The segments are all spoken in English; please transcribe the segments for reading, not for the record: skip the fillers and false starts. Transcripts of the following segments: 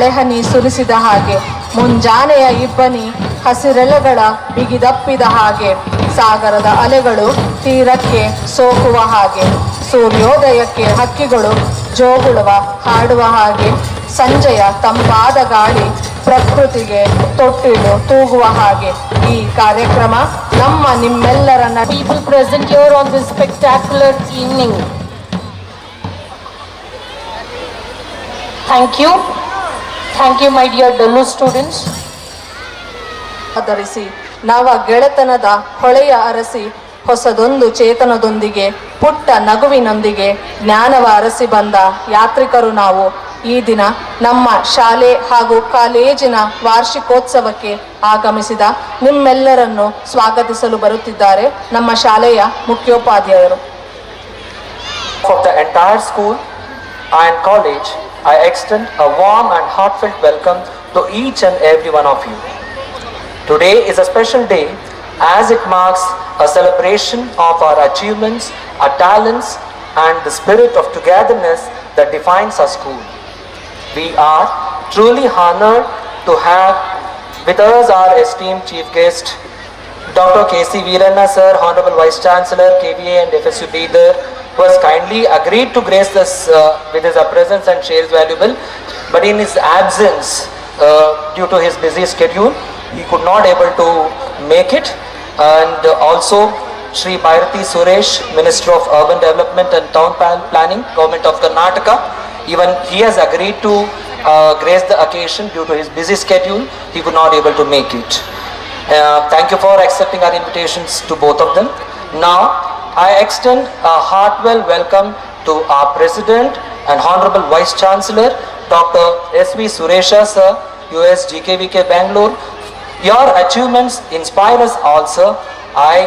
ಮಳೆಹನಿ ಸುರಿಸಿದ ಹಾಗೆ, ಮುಂಜಾನೆಯ ಇಬ್ಬನಿ ಹಸಿರೆಲೆಗಳ ಬಿಗಿದಪ್ಪಿದ ಹಾಗೆ, ಸಾಗರದ ಅಲೆಗಳು ತೀರಕ್ಕೆ ಸೋಕುವ ಹಾಗೆ, ಸೂರ್ಯೋದಯಕ್ಕೆ ಹಕ್ಕಿಗಳು ಜೋಗುಳುವ ಹಾಡುವ ಹಾಗೆ, ಸಂಜೆಯ ತಂಪಾದ ಗಾಳಿ ಪ್ರಕೃತಿಗೆ ತೊಟ್ಟಿಲು ತೂಗುವ ಹಾಗೆ ಈ ಕಾರ್ಯಕ್ರಮ ನಮ್ಮ ನಿಮ್ಮೆಲ್ಲರನ್ನ people present here on this spectacular evening. Thank you my dear Dellu students. ಆಧರಿಸಿ ನವ ಗೆಳೆತನದ ಹೊಳೆಯ ಅರಸಿ, ಹೊಸದೊಂದು ಚೇತನದೊಂದಿಗೆ ಪುಟ್ಟ ನಗುವಿನೊಂದಿಗೆ ಜ್ಞಾನವ ಅರಸಿ ಬಂದ ಯಾತ್ರಿಕರು ನಾವು. ಈ ದಿನ ನಮ್ಮ ಶಾಲೆ ಹಾಗೂ ಕಾಲೇಜಿನ ವಾರ್ಷಿಕೋತ್ಸವಕ್ಕೆ ಆಗಮಿಸಿದ ನಿಮ್ಮೆಲ್ಲರನ್ನು ಸ್ವಾಗತಿಸಲು ಬರುತ್ತಿದ್ದಾರೆ ನಮ್ಮ ಶಾಲೆಯ ಮುಖ್ಯೋಪಾಧ್ಯಾಯರು. For the entire school and college, I extend a warm and heartfelt welcome to each and every one of you. Today is a special day as it marks a celebration of our achievements, our talents, and the spirit of togetherness that defines our school. We are truly honored to have with us our esteemed chief guest, Dr. K.C. Veeranna sir, Honorable Vice Chancellor, KVA and FSU Bidar, who has kindly agreed to grace us with his presence and share his valuable. But in his absence, due to his busy schedule, he could not able to make it. And also Shri Bhairati Suresh, Minister of Urban Development and Town Planning, Government of Karnataka. Even he has agreed to grace the occasion due to his busy schedule. He could not able to make it. Thank you for accepting our invitations to both of them. Now, I extend a heartfelt welcome to our President and Honorable Vice Chancellor, Dr. S.V. Suresha sir, US GKVK Bangalore. Your achievements inspire us also. I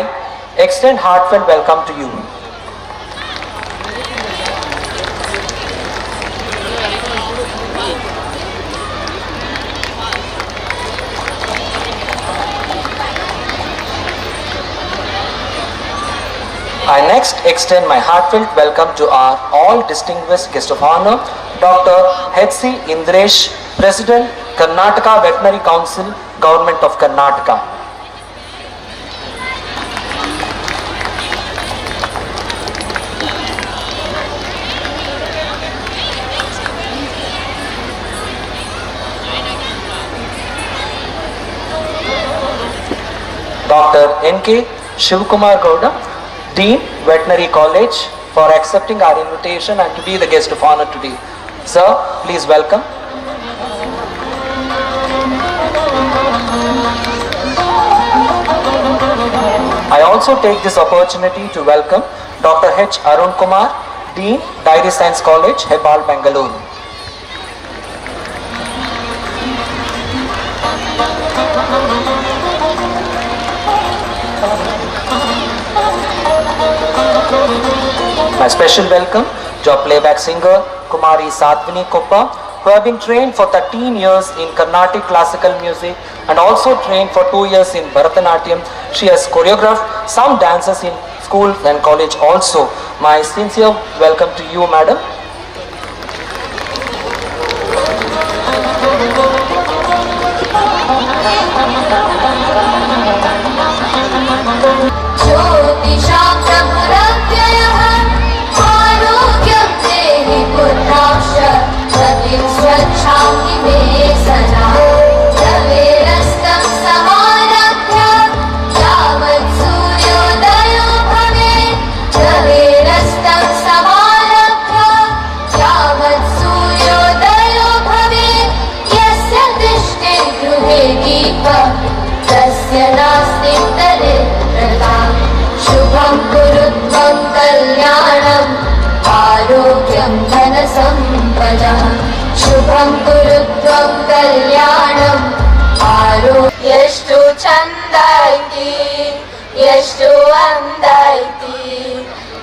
extend heartfelt welcome to you. I next extend my heartfelt welcome to our all distinguished guest of honor, Dr. H.C. Indresh, President, Karnataka Veterinary Council, Government of Karnataka. Dr. N.K. Shivkumar Gowda, Dean, Veterinary College, for accepting our invitation and to be the guest of honor today. Sir, please welcome. I also take this opportunity to welcome Dr. H. Arun Kumar, Dean, Dairy Science College, Hebal, Bangalore. My special welcome to our playback singer Kumari Sadhvini Koppa, who have been trained for 13 years in Carnatic classical music and also trained for 2 years in Bharatanatyam. She has choreographed some dances in school and college also. My sincere welcome to you, madam. शुभं कुरुत्वं कल्याणम् आरोग्यं धनसम्पदः शुभं कुरुत्वं कल्याणम् ಎಷ್ಟು ಚಂದ ಐತಿ ಎಷ್ಟು ಅಂದ ಐತಿ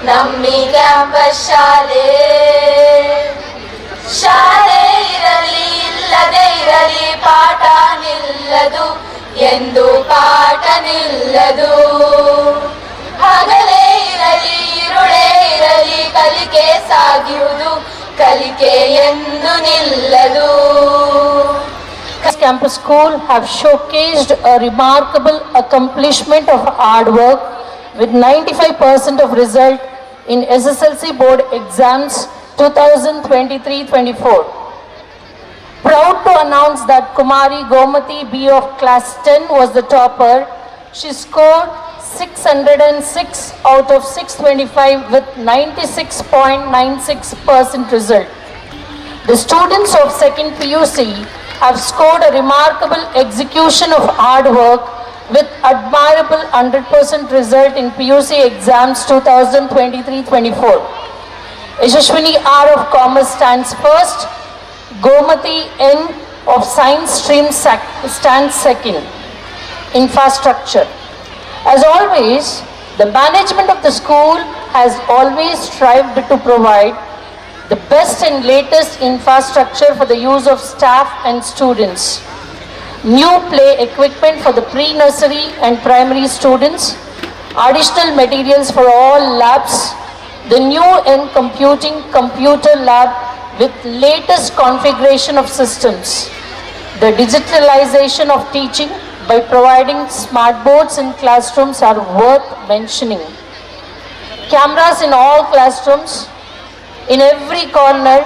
ನಮ್ಮಿ ಕ್ಯಾಂಪಸ್ ಶಾಲೆ ಶಾಲೆ ಇರಲಿ ಇಲ್ಲದೆ ಇರಲಿ ಪಾಠ ನಿಲ್ಲದು ಎಂದು ಪಾಠ ನಿಲ್ಲದು ಹಗಲೇ ಇರಲಿ ಇರುಳೇ ಇರಲಿ ಕಲಿಕೆ ಸಾಗಿಯುವುದು ಕಲಿಕೆ ಎಂದು ನಿಲ್ಲದು Campus School have showcased a remarkable accomplishment of hard work with 95% of result in SSLC board exams 2023-24. Proud to announce that Kumari Gomati B of class 10 was the topper. She scored 606 out of 625 with 96.96% result. The students of second PUC have scored a remarkable execution of hard work with admirable 100% result in PUC exams 2023-24. Yashaswini R of Commerce stands first. Gomati N of Science stream stands second. Infrastructure. As always, the management of the school has always strived to provide the best and latest infrastructure for the use of staff and students. New play equipment for the pre-nursery and primary students, additional materials for all labs, the new and computer lab with latest configuration of systems, the digitalization of teaching by providing smart boards in classrooms are worth mentioning. Cameras in all classrooms, in every corner,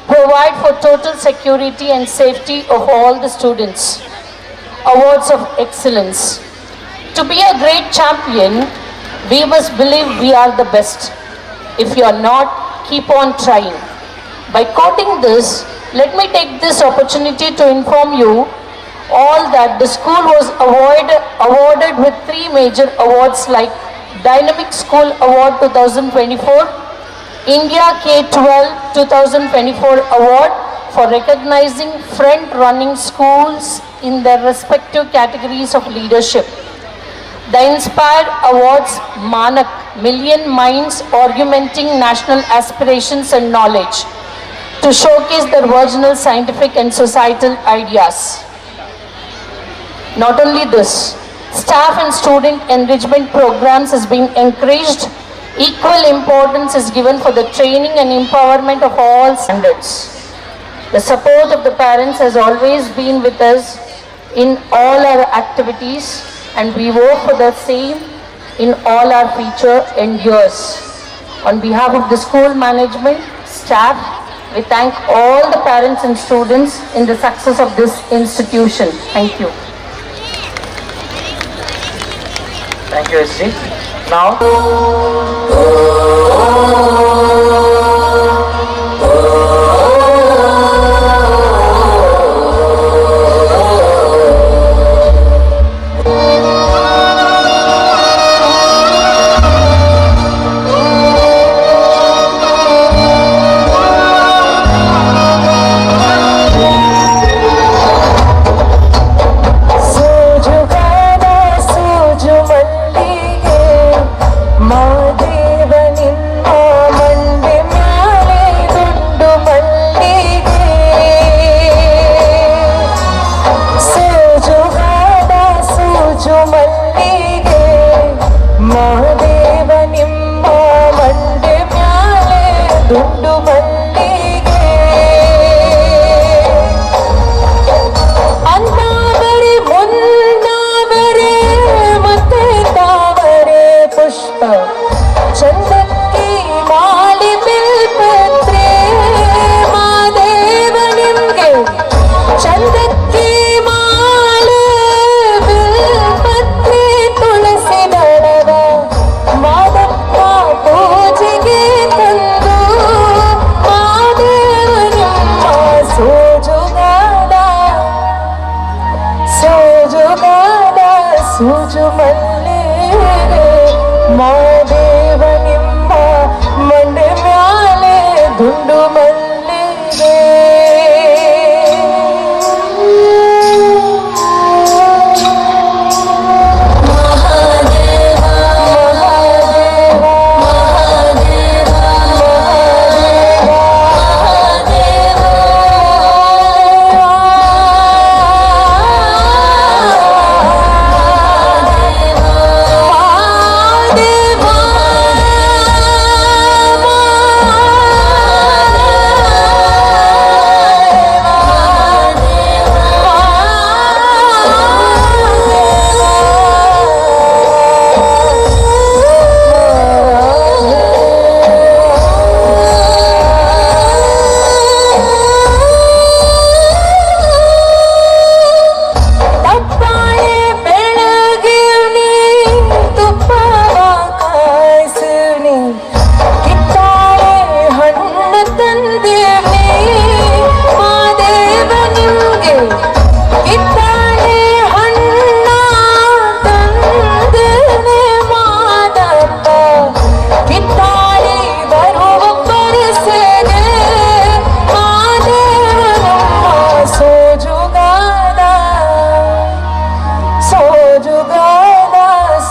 provide for total security and safety of all the students. Awards of excellence. To be a great champion, we must believe we are the best. If you are not, keep on trying. By quoting this, let me take this opportunity to inform you all that the school was awarded with 3 major awards like Dynamic School Award 2024, India K-12 2024 Award for recognizing front-running schools in their respective categories of leadership. The Inspired Awards Manak, Million Minds Augmenting National Aspirations and Knowledge, to showcase their original scientific and societal ideas. Not only this, staff and student enrichment programs has been encouraged. Equal importance is given for the training and empowerment of all standards. The support of the parents has always been with us in all our activities, and we work for the same in all our future endeavors. On behalf of the school management, staff, we thank all the parents and students in the success of this institution. Thank you. Thank you, SG. Now,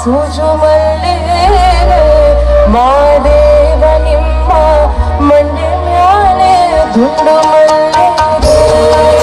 ಸೂಜು ಮಲ್ಲಿಗೆ ಮಾದೇವ ನಿಮ್ಮ ಮಂಡೆ ಮ್ಯಾಲೆ ದುಂಡು